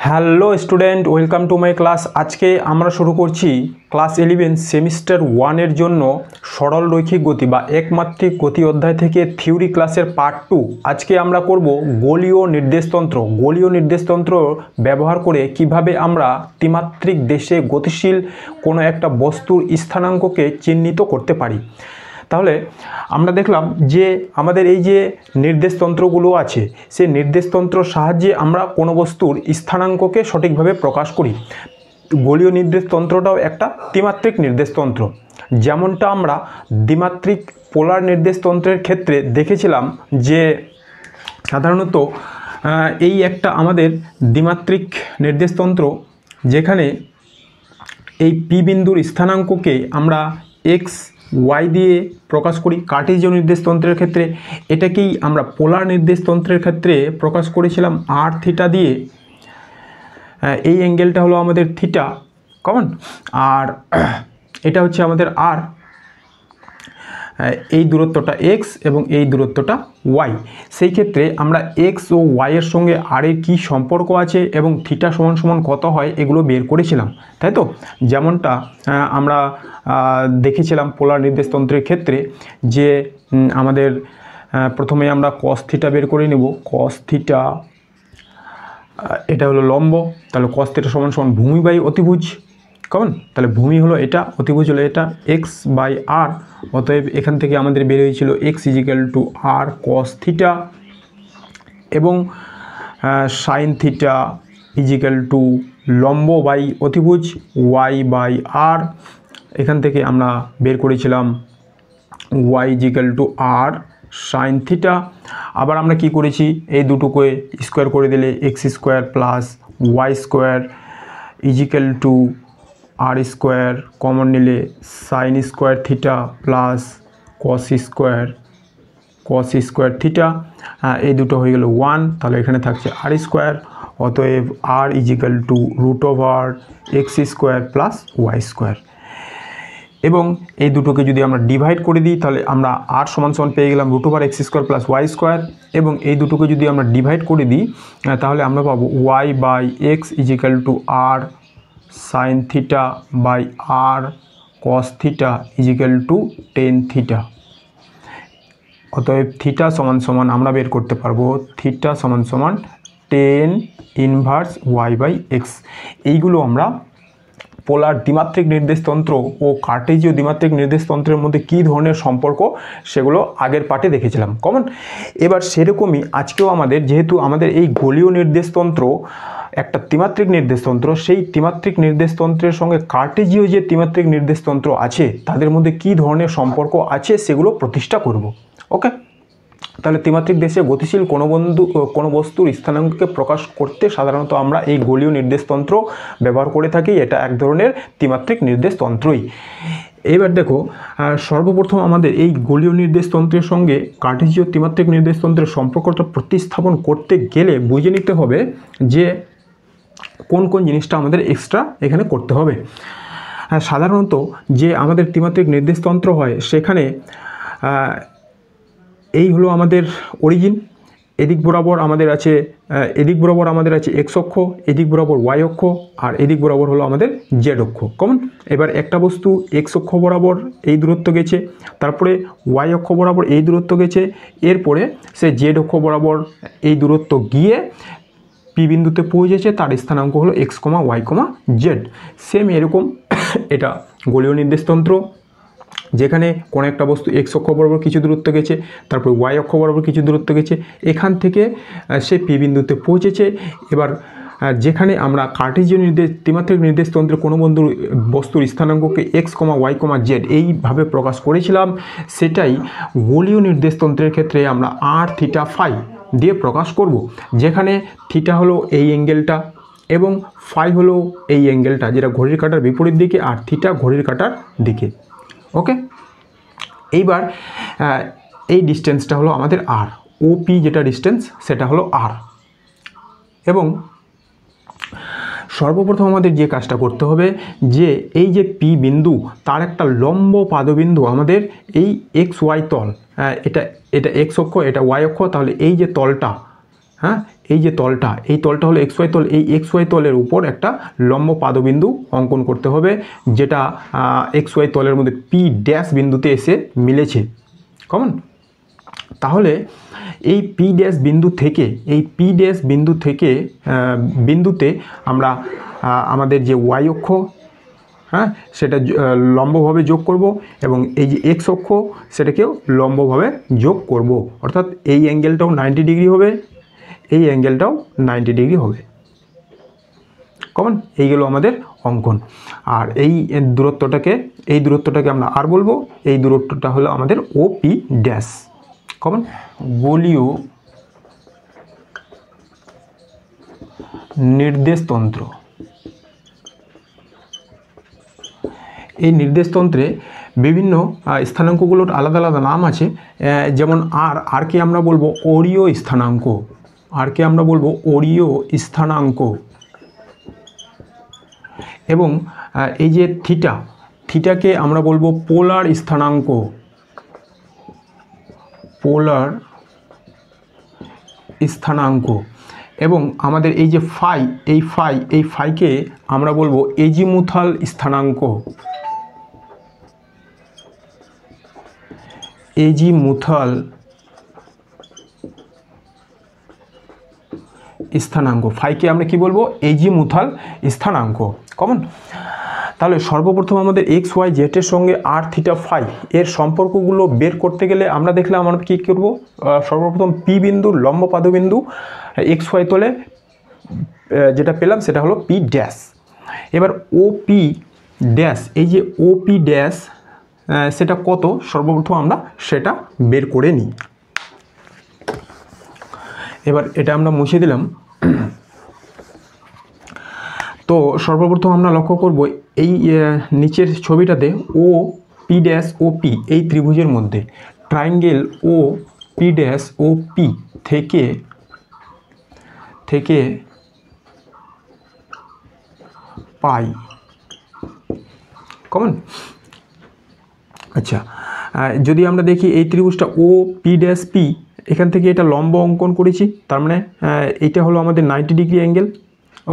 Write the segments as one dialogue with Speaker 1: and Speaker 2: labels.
Speaker 1: Hello student, welcome to my class. আজকে আমরা শুরু করছি ক্লাস 11 সেমিস্টার 1-এর জন্য সরল রৈখিক গতি বা একমাত্রিক গতি অধ্যায় থেকে থিওরি ক্লাসের পার্ট 2। আজকে আমরা করব গোলীয় নির্দেশতন্ত্র। গোলীয় নির্দেশতন্ত্র ব্যবহার করে কিভাবে আমরা ত্রিমাত্রিক দেশে গতিশীল কোনো একটা বস্তুর স্থানাঙ্ককে চিহ্নিত করতে পারি। তাহলে আমরা দেখলাম যে আমাদের এই যে নির্দেশতন্ত্রগুলো আছে, সেই নির্দেশতন্ত্রর সাহায্যে আমরা কোনো বস্তুর স্থানাঙ্ককে সঠিকভাবে প্রকাশ করি। গোলীয় নির্দেশতন্ত্রটাও একটা ত্রিমাত্রিক নির্দেশতন্ত্র। যেমনটা আমরা দ্বিমাত্রিক পোলার নির্দেশতন্ত্রের ক্ষেত্রে দেখেছিলাম যে সাধারণত এই একটা আমাদের দ্বিমাত্রিক নির্দেশতন্ত্র, যেখানে এই পি বিন্দুর স্থানাঙ্ককে আমরা এক্স ওয়াই দিয়ে প্রকাশ করি। কার্টেসীয় নির্দেশতন্ত্রের ক্ষেত্রে এটাকেই আমরা পোলার নির্দেশতন্ত্রের ক্ষেত্রে প্রকাশ করেছিলাম আর থিটা দিয়ে। এই অ্যাঙ্গেলটা হলো আমাদের থিটা, কমন, আর এটা হচ্ছে আমাদের আর। এই দূরত্বটা এক্স এবং এই দূরত্বটা ওয়াই। সেই ক্ষেত্রে আমরা এক্স ও ওয়াইয়ের সঙ্গে আর এর কী সম্পর্ক আছে এবং থিটা সমান সমান কত হয় এগুলো বের করেছিলাম, তাই তো? যেমনটা আমরা দেখেছিলাম পোলার নির্দেশতন্ত্রের ক্ষেত্রে যে আমাদের প্রথমে আমরা কস থিটা বের করে নেব। কস থিটা এটা হলো লম্ব, তাহলে কস থিটা সমান সমান ভূমি বাই অতিভুজ, কেমন? তাহলে ভূমি হলো এটা, অতিভুজ হলো এটা, এক্স বাই আর। অতএব এখান থেকে আমাদের বের হয়েছিল x is equal to R cos theta এবং সাইন থিটা ইজিক্যাল টু লম্ব বাই অতিভুজ ওয়াই বাই আর। এখান থেকে আমরা বের করেছিলাম y is equal to R sine theta. আবার আমরা কি করেছি, এই দুটোকে স্কোয়ার করে দিলে x square plus Y square is equal to r square, common নিলে sine square theta plus cos square theta. এই দুটো হয়ে গেল 1, তাহলে এখানে থাকছে আর স্কোয়ার। অতএব r is equal to root over x square plus Y square. এবং এই দুটোকে যদি আমরা ডিভাইড করে দিই তাহলে আমরা আর সমান সমান পেয়ে গেলাম root over x square plus Y square. এবং এই দুটোকে যদি আমরা ডিভাইড করে দিই তাহলে আমরা পাবো Y by X is equal to R sine theta by R cos theta is equal to tan theta. অতএব থিটা সমান সমান আমরা বের করতে পারবো থিটা সমান সমান tan inverse Y by X. এইগুলো আমরা পোলার দ্বিমাত্রিক নির্দেশতন্ত্র ও কার্টেসীয় দ্বিমাত্রিক নির্দেশতন্ত্রের মধ্যে কী ধরনের সম্পর্ক সেগুলো আগের পার্টে দেখেছিলাম, কমন। এবার সেরকমই আজকেও আমাদের, যেহেতু আমাদের এই গোলীয় নির্দেশতন্ত্র একটা ত্রিমাত্রিক নির্দেশতন্ত্র, সেই ত্রিমাত্রিক নির্দেশতন্ত্রের সঙ্গে কার্টেসীয় যে ত্রিমাত্রিক নির্দেশতন্ত্র আছে তাদের মধ্যে কী ধরনের সম্পর্ক আছে সেগুলো প্রতিষ্ঠা করব। ওকে, তাহলে ত্রিমাত্রিক দেশে গতিশীল কোনো বস্তুর স্থানাঙ্ককে প্রকাশ করতে সাধারণত আমরা এই গোলীয় নির্দেশতন্ত্র ব্যবহার করে থাকি। এটা এক ধরনের ত্রিমাত্রিক নির্দেশতন্ত্রই। এবার দেখো, সর্বপ্রথম আমাদের এই গোলীয় নির্দেশতন্ত্রের সঙ্গে কার্টেসীয় ত্রিমাত্রিক নির্দেশতন্ত্রের সম্পর্কটা প্রতিস্থাপন করতে গেলে বুঝে নিতে হবে যে কোন কোন জিনিসটা আমাদের এক্সট্রা এখানে করতে হবে। সাধারণত যে আমাদের ত্রিমাত্রিক নির্দেশতন্ত্র হয় সেখানে এই হলো আমাদের অরিজিন। এদিক বরাবর আমাদের আছে এক্স অক্ষ, এদিক বরাবর ওয়াই অক্ষ, আর এদিক বরাবর হলো আমাদের জেড অক্ষ, কমন। এবার একটা বস্তু এক্স অক্ষ বরাবর এই দূরত্ব গেছে, তারপরে ওয়াই অক্ষ বরাবর এই দূরত্ব গেছে, এরপরে সে জেড অক্ষ বরাবর এই দূরত্ব গিয়ে পি বিন্দুতে পৌঁছেছে, তার স্থানাঙ্ক হলো এক্স কমা ওয়াই কমা জেড। সেম এরকম এটা গোলীয় নির্দেশতন্ত্র, যেখানে কোনো একটা বস্তু এক্স অক্ষ বরাবর কিছু দূরত্ব গেছে, তারপর ওয়াই অক্ষ বরাবর কিছু দূরত্ব গেছে, এখান থেকে সে পি বিন্দুতে পৌঁছেছে। এবার যেখানে আমরা কার্টেসীয় ত্রিমাত্রিক নির্দেশতন্ত্রে কোনো বস্তুর স্থানাঙ্ককে এক্স কমা ওয়াই কমা জেড এইভাবে প্রকাশ করেছিলাম, সেটাই গোলীয় নির্দেশতন্ত্রের ক্ষেত্রে আমরা আর থিটা ফাই দিয়ে প্রকাশ করব। যেখানে থিটা হলো এই অ্যাঙ্গেলটা এবং ফাই হলো এই অ্যাঙ্গেলটা, যেটা ঘড়ির কাঁটার বিপরীত দিকে, আর থিটা ঘড়ির কাঁটার দিকে। ওকে, এইবার এই ডিস্টেন্সটা হলো আমাদের আর, ওপি যেটা ডিস্টেন্স সেটা হলো আর। এবং সর্বপ্রথম আমাদের যে কাজটা করতে হবে যে এই যে পি বিন্দু তার একটা লম্ব পাদবিন্দু আমাদের এই এক্স ওয়াই তল, এটা এক্স অক্ষ, এটা ওয়াই অক্ষ, তাহলে এই যে তলটা হ্যাঁ, এই যে তলটা, এই তলটা হলো XY তল, এই XY তলের উপর একটা লম্ব পাদবিন্দু অঙ্কন করতে হবে, যেটা XY তলের মধ্যে P ড্যাশ বিন্দুতে এসে মিলেছে। কমন? তাহলে এই P ড্যাশ বিন্দু থেকে, এই P ড্যাশ বিন্দু থেকে বিন্দুতে আমরা আমাদের যে Y অক্ষ, হ্যাঁ, সেটা লম্বভাবে যোগ করব, এবং এই যে X অক্ষ সেটাকেও লম্বভাবে যোগ করব, অর্থাৎ এই অ্যাঙ্গেলটাও 90 ডিগ্রি হবে, এই অ্যাঙ্গেলটাও 90 ডিগ্রি হবে। কমন? এইগুলো আমাদের অঙ্কন। আর এই দূরত্বটাকে আমরা আর বলবো, এই দূরত্বটা হলো আমাদের OP ড্যাশ। কমন? গোলীয় নির্দেশতন্ত্র, এই নির্দেশতন্ত্রে বিভিন্ন স্থানাঙ্কগুলোর আলাদা আলাদা নাম আছে, যেমন আরকে আমরা বলবো অরীয় স্থানাঙ্ক, আরকে আমরা বলবো অরীয় স্থানাঙ্ক, এবং এই যে থিটাকে আমরা বলবো পোলার স্থানাঙ্ক, পোলার স্থানাঙ্ক, এবং আমাদের এই যে এই ফাইকে আমরা বলবো এজিমুথাল স্থানাঙ্ক, এজিমুথাল স্থানাঙ্ক, ফাইকে আমরা কি বলবো? এজিমুথাল স্থানাঙ্ক। কমন? তাহলে সর্বপ্রথম আমাদের XY Z এর সঙ্গে আর থিটা ফাই এর সম্পর্কগুলো বের করতে গেলে আমরা দেখলাম আমরা কী করব, সর্বপ্রথম P বিন্দুর লম্ব পাদবিন্দু XY তলে যেটা পেলাম সেটা হলো P ড্যাশ। এবার OP ড্যাশ, এই যে OP ড্যাশ সেটা কত, সর্বপ্রথম আমরা সেটা বের করে নিই। এবার এটা আমরা মুছে দিলাম। তো সর্বপ্রথম আমরা লক্ষ্য করব এই নিচের ছবিটাতে OP ড্যাশ OP এই ত্রিভুজের মধ্যে ট্রায়াঙ্গেল OP ড্যাশ OP থেকে পাই। কমন? আচ্ছা, যদি আমরা দেখি এই ত্রিভুজটা OP ড্যাশ P, এখান থেকে এটা লম্ব অঙ্কন করেছি, তার মানে এইটা হলো আমাদের 90 ডিগ্রি অ্যাঙ্গেল।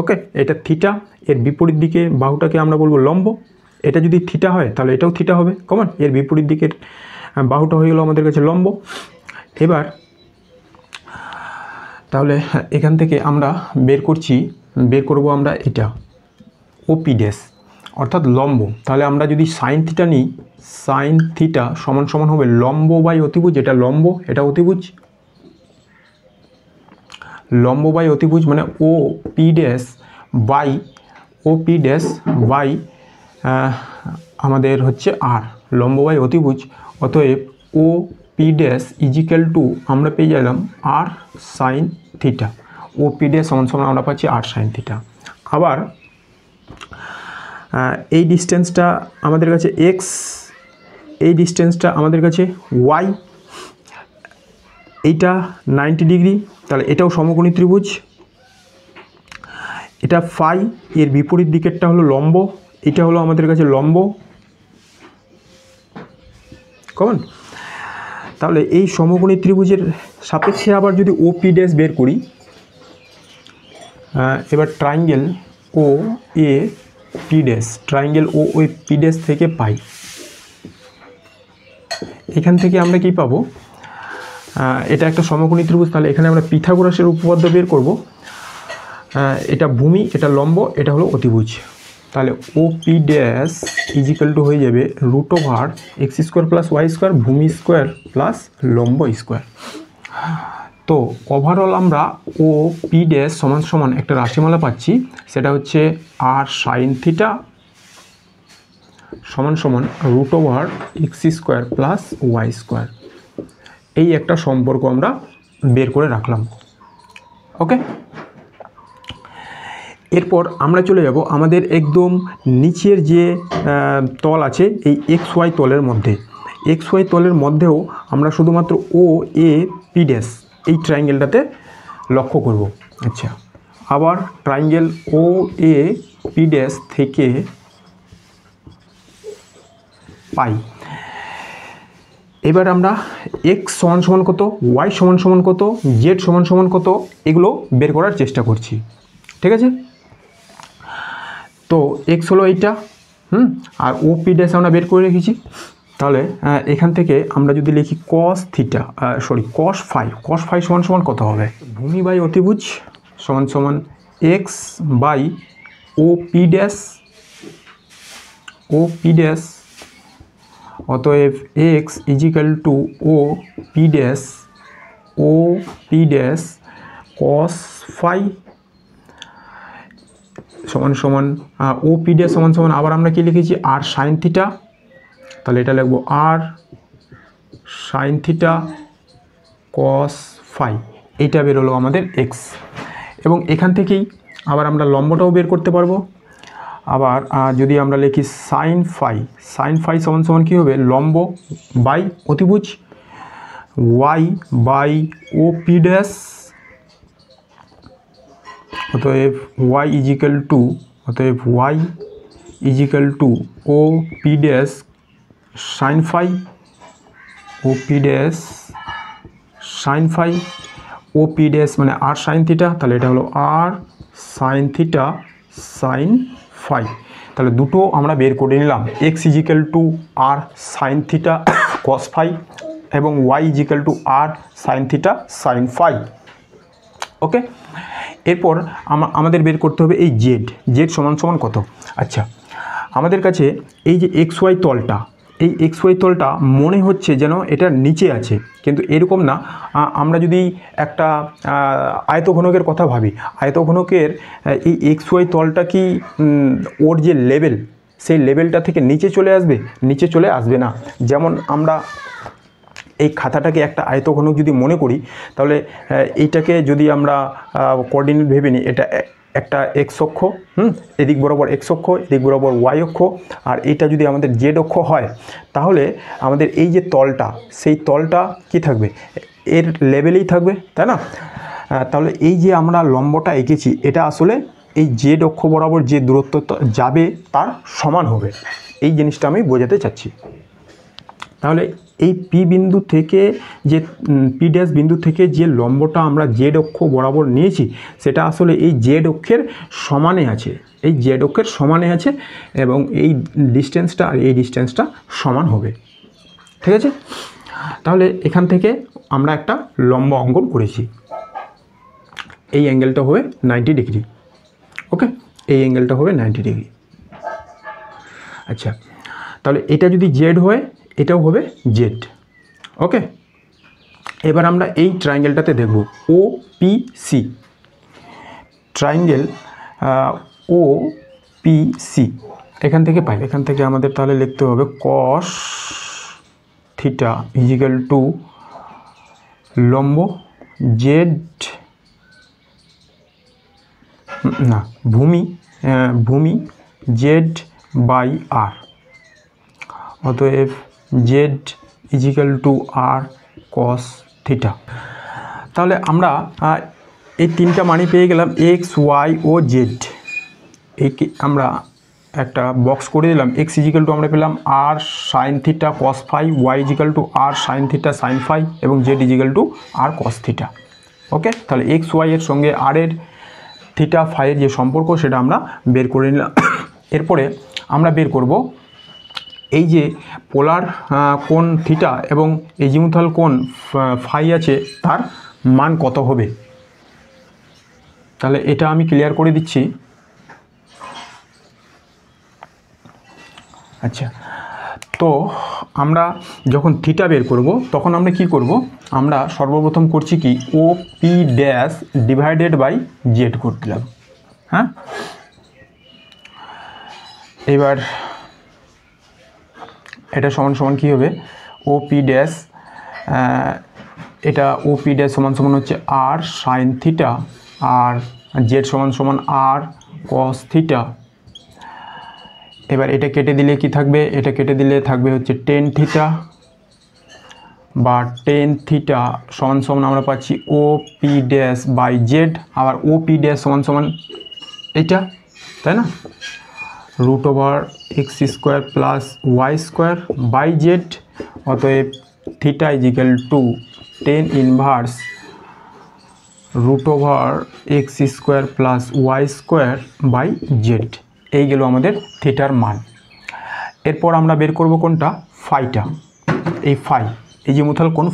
Speaker 1: ওকে, এটা থিটা, এর বিপরীত দিকে বাহুটাকে আমরা বলবো লম্ব। এটা যদি থিটা হয় তাহলে এটাও থিটা হবে। কমন? এর বিপরীত দিকের বাহুটা হয়ে গেল আমাদের কাছে লম্ব। এবার তাহলে এখান থেকে আমরা বের করব আমরা এটা OP ড্যাশ, অর্থাৎ লম্ব। তাহলে আমরা যদি সাইন থিটা নিই, সাইন থিটা সমান সমান হবে লম্ব বাই অতিভুজ, এটা লম্ব, এটা অতিভুজ, লম্ব বাই অতিভুজ মানে OP ড্যাশ বাই আমাদের হচ্ছে আর, লম্ব বাই অতিভুজ। অতএব OP ড্যাশ ইজিক্যাল টু আমরা পেয়ে গেলাম আর সাইন থিটা, OP ড্যাশ সমান সমান আমরা পাচ্ছি আর সাইন থিটা। আবার এই ডিস্টেন্সটা আমাদের কাছে x, এই ডিস্টেন্সটা আমাদের কাছে y, এইটা 90 ডিগ্রি, তাহলে এটাও সমকোণী ত্রিভুজ। এটা ফাই, এর বিপরীত দিকেরটা হলো লম্ব, এটা হলো আমাদের কাছে লম্ব। কমন? তাহলে এই সমকোণী ত্রিভুজের সাপেক্ষে আবার যদি OP ড্যাশ বের করি, এবার triangle OAP dash, triangle OAP dash থেকে পাই, এখান থেকে আমরা কি পাবো, এটা একটা সমকোণী ত্রিভুজ, তাহলে এখানে আমরা পিথাগোরাসের উপপাদ্য বের করব। এটা ভূমি, এটা লম্ব, এটা হলো অতিভুজ। তাহলে OP ড্যাশ ইজিক্যাল টু হয়ে যাবে √x square plus Y square, ভূমি স্কোয়ার প্লাস লম্ব স্কোয়ার। তো ওভারঅল আমরা OP ড্যাশ সমান সমান একটা রাশিমালা পাচ্ছি, সেটা হচ্ছে আর সাইন থিটা সমান সমান √x square plus Y square. এই একটা সম্পর্ক আমরা বের করে রাখলাম। ওকে, এরপর আমরা চলে যাব আমাদের একদম নিচের যে তল আছে এই XY তলের মধ্যে। XY তলের মধ্যেও আমরা শুধুমাত্র OAP ড্যাশ এই ট্রায়াঙ্গেলটাতে লক্ষ্য করব। আচ্ছা, আবার ট্রায়াঙ্গেল OAP ড্যাশ থেকে পাই, এবার আমরা এক্স সমান সমান কত, ওয়াই সমান সমান কত, জেড সমান সমান কত, এগুলো বের করার চেষ্টা করছি। ঠিক আছে, তো এক্স হলো এইটা, আর ও পি ড্যাশ আমরা বের করে রেখেছি। তাহলে এখান থেকে আমরা যদি লিখি কস থিটা, কস ফাই সমান সমান কত হবে, ভূমি বাই অতিভুজ সমান সমান x by O P dash, অতএব x is equal to O P dash cos phi সমান সমান ও পি ড্যাশ সমান সমান আবার আমরা কি লিখেছি আর সাইন থিটা, তাহলে এটা লিখবো আর সাইন থিটা কস ফাই, এইটা বের হলো আমাদের এক্স। এবং এখান থেকেই আবার আমরা লম্বটাও বের করতে পারবো। আবার যদি আমরা লিখি সাইন ফাই সমান সমান কী হবে, লম্ব বাই অতিভুজ y by O P dash, অতএব y is equal to O P dash sine phi, O P dash মানে আর সাইন থিটা, তাহলে এটা হলো r sine theta sine phi. তাহলে দুটো আমরা বের করে নিলাম, x is equal to R sine theta cos phi এবং y is equal to R sine theta sine phi. Okay, এরপর আমাদের বের করতে হবে এই জেড সমান সমান কত। আচ্ছা, আমাদের কাছে এই যে এক্স ওয়াই তলটা মনে হচ্ছে যেন এটা নিচে আছে, কিন্তু এরকম না। আমরা যদি একটা আয়তঘনকের কথা ভাবি, আয়তঘনকের এই এক্স ওয়াই তলটা কি ওর যে লেভেল, সেই লেভেলটা থেকে নিচে চলে আসবে না। যেমন আমরা এই খাতাটাকে একটা আয়তঘনক যদি মনে করি, তাহলে এইটাকে যদি আমরা কোঅর্ডিনেট ভেবে নিই, এটা একটা এক্স অক্ষ, এদিক বরাবর এক্স অক্ষ, এদিক বরাবর ওয়াই অক্ষ, আর এটা যদি আমাদের জেড অক্ষ হয়, তাহলে আমাদের এই যে তলটা, সেই তলটা কি থাকবে, এর লেভেলেই থাকবে, তাই না? তাহলে এই যে আমরা লম্বটা এঁকেছি, এটা আসলে এই জেড অক্ষ বরাবর যে দূরত্ব যাবে তার সমান হবে, এই জিনিসটা আমি বোঝাতে চাচ্ছি। তাহলে এই পি ড্যাশ বিন্দু থেকে যে লম্বটা আমরা জেড অক্ষ বরাবর নিয়েছি, সেটা আসলে এই জেড অক্ষের সমানে আছে, এবং এই ডিস্টেন্সটা আর এই ডিস্টেন্সটা সমান হবে। ঠিক আছে, তাহলে এখান থেকে আমরা একটা লম্ব অঙ্কন করেছি, এই অ্যাঙ্গেলটা হবে 90 ডিগ্রি। ওকে, এই অ্যাঙ্গেলটা হবে 90 ডিগ্রি। আচ্ছা, তাহলে এটা যদি জেড হয়, এটাও হবে জেড। ওকে, এবার আমরা এই ট্রায়াঙ্গেলটাতে দেখব O P C, triangle O P C এখান থেকে পাই। এখান থেকে আমাদের তাহলে লিখতে হবে কস থিটা ইজিক্যাল টু লম্ব জেড, না ভূমি জেড বাই আর, অতএব Z is equal to R cos theta. তাহলে আমরা এই তিনটা মানই পেয়ে গেলাম, এক্স ওয়াই ও জেড। একে আমরা একটা বক্স করে দিলাম, এক্স ইজিক্যাল টু আমরা পেলাম r sine theta cos phi, y is equal to R sine theta sine phi, এবং z is equal to R cos theta. Okay, তাহলে এক্স ওয়াই এর সঙ্গে আর এর থিটা ফাইয়ের যে সম্পর্ক, সেটা আমরা বের করে নিলাম। এরপরে আমরা বের করব এই যে পোলার কোণ থিটা এবং এজিমুথাল কোণ ফাই আছে, তার মান কত হবে। তাহলে এটা আমি ক্লিয়ার করে দিচ্ছি। আচ্ছা, তো আমরা যখন থিটা বের করব, তখন আমরা কি করব, আমরা সর্বপ্রথম করছি কি, O P dash divided by Z করে দিলাম। হ্যাঁ, এবার এটা সমান সমান কী হবে, ও পি ড্যাশ, এটা ও পি ড্যাশ সমান সমান হচ্ছে আর সাইন থিটা, আর জেড সমান সমান আর কস থিটা। এবার এটা কেটে দিলে কি থাকবে, এটা কেটে দিলে থাকবে হচ্ছে টেন থিটা, বা টেন থিটা সমান সমান আমরা পাচ্ছি O P dash by Z. আবার ও পি ড্যাশ সমান সমান এটা, তাই না, √x² + y² বাই জেড। অতএব theta is equal to tan inverse root over x square plus Y square by Z. এই গেল আমাদের থিটার মান। এরপর আমরা বের করব কোনটা, ফাইটা। এই ফাই, এই যে মুথাল কোন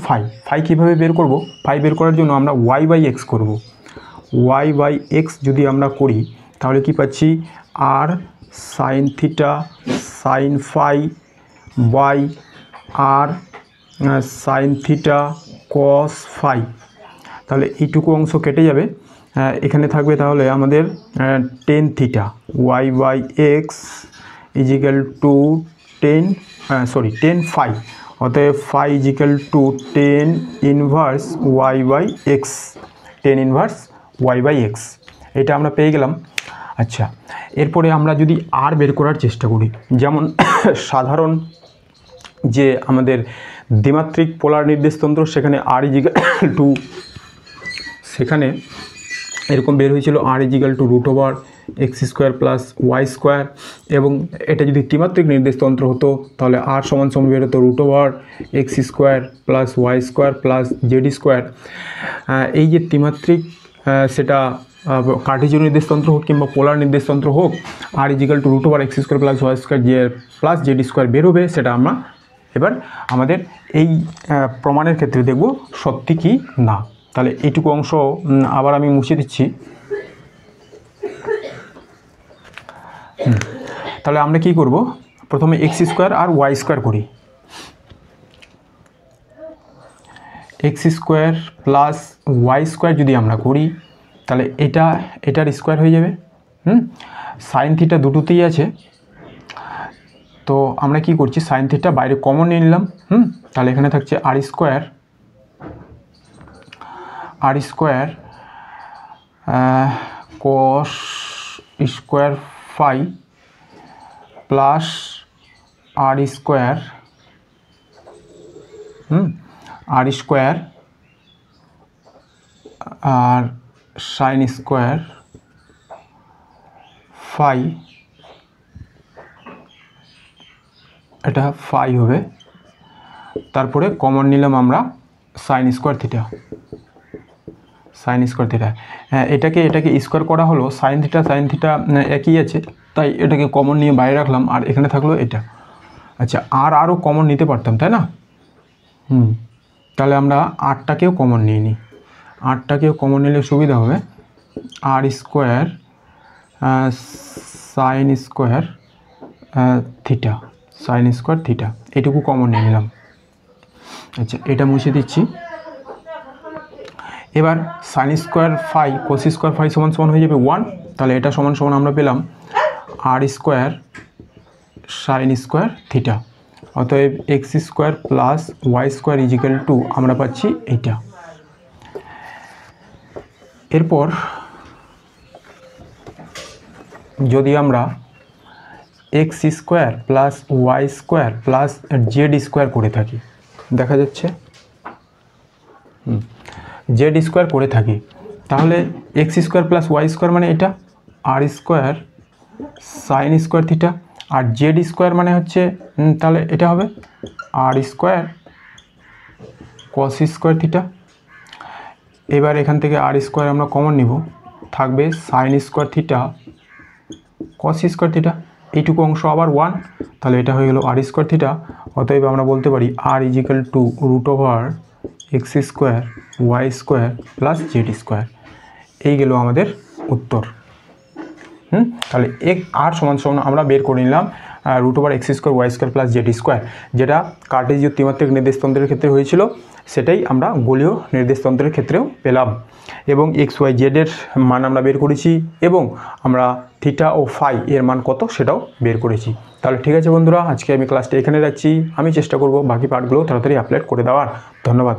Speaker 1: ফাই কীভাবে বের করব? ফাই বের করার জন্য আমরা ওয়াই বাই এক্স করব। ওয়াই বাই এক্স যদি আমরা করি তাহলে কি পাচ্ছি, r sine theta sine phi by r sine theta cos phi. তাহলে এইটুকু অংশ কেটে যাবে, এখানে থাকবে তাহলে আমাদের tan theta y by x is equal to tan phi. অতএব phi is equal to tan inverse Y by x, tan inverse Y by x, এটা আমরা পেয়ে গেলাম। আচ্ছা, এরপরে আমরা যদি আর বের করার চেষ্টা করি, যেমন সাধারণ যে আমাদের দ্বিমাত্রিক পোলার নির্দেশতন্ত্র, সেখানে আর ইজ ইকুয়াল টু, সেখানে এরকম বের হয়েছিল r is equal to root over x square plus Y square, এবং এটা যদি ত্রিমাত্রিক নির্দেশতন্ত্র হতো তাহলে আর সমান সমান বের হতো root over x square plus Y square plus Z square. এই যে ত্রিমাত্রিক, সেটা কার্টেসীয় নির্দেশতন্ত্র হোক কিংবা পোলার নির্দেশতন্ত্র হোক, r is equal to root over x square plus Y square plus Z square বেরোবে। সেটা আমরা এবার আমাদের এই প্রমাণের ক্ষেত্রে দেখব সত্যি কি না। তাহলে এইটুকু অংশ আবার আমি মুছে দিচ্ছি। তাহলে আমরা কি করব, প্রথমে এক্স স্কোয়ার আর ওয়াই স্কোয়ার করি। X square plus Y square যদি আমরা করি তাহলে এটার স্কোয়ার হয়ে যাবে। সাইন থিটা দুটোতেই আছে, তো আমরা কি করছি, সাইন থিটা বাইরে কমন নিয়ে নিলাম। তাহলে এখানে থাকছে r square cos square phi plus r square আর সাইন স্কোয়ার ফাই, এটা ফাই হবে। তারপরে কমন নিলাম আমরা সাইন স্কোয়ার থিটা। হ্যাঁ, এটাকে স্কোয়ার করা হলো, সাইন থিটা একই আছে, তাই এটাকে কমন নিয়ে বাইরে রাখলাম, আর এখানে থাকলো এটা। আচ্ছা, আরও কমন নিতে পারতাম, তাই না? তাহলে আমরা আটটাকেও কমন নিয়ে নিই। আটটাকেও কমন নিলে সুবিধা হবে। R square sine square theta, এটুকু কমন নিয়ে নিলাম। আচ্ছা, এটা মুছে দিচ্ছি। এবার sine square phi cos square phi সমান সমান হয়ে যাবে 1। তাহলে এটা সমান সমান আমরা পেলাম R square sine square theta. অতএব X square plus Y square is equal to আমরা পাচ্ছি এইটা। এরপর যদি আমরা X square plus Y square plus Z square করে থাকি, দেখা যাচ্ছে জেড স্কোয়ার করে থাকি, তাহলে X square plus Y square মানে এটা R square sine square theta, আর জেড স্কোয়ার মানে হচ্ছে তাহলে এটা হবে R square cos square theta. এবার এখান থেকে আর স্কোয়ার আমরা কমন নিব, থাকবে sign square theta cos square theta, এইটুকু অংশ আবার 1, তাহলে এটা হয়ে গেল আর স্কোয়ার থিটা। অতএব আমরা বলতে পারি r is equal to root over x square Y square plus Z square. এই গেল আমাদের উত্তর। তাহলে আর সমান সমান আমরা বের করে নিলাম root over x square Y square plus Z square, যেটা কার্টেসীয় ত্রিমাত্রিক নির্দেশতন্ত্রের ক্ষেত্রে হয়েছিল, সেটাই আমরা গোলীয় নির্দেশতন্ত্রের ক্ষেত্রেও পেলাম। এবং এক্স ওয়াই জেডের মান আমরা বের করেছি, এবং আমরা থিটা ও ফাই এর মান কত সেটাও বের করেছি। তাহলে ঠিক আছে বন্ধুরা, আজকে আমি ক্লাসটা এখানে রাখছি। আমি চেষ্টা করব বাকি পার্টগুলো তাড়াতাড়ি আপলোড করে দেওয়ার। ধন্যবাদ।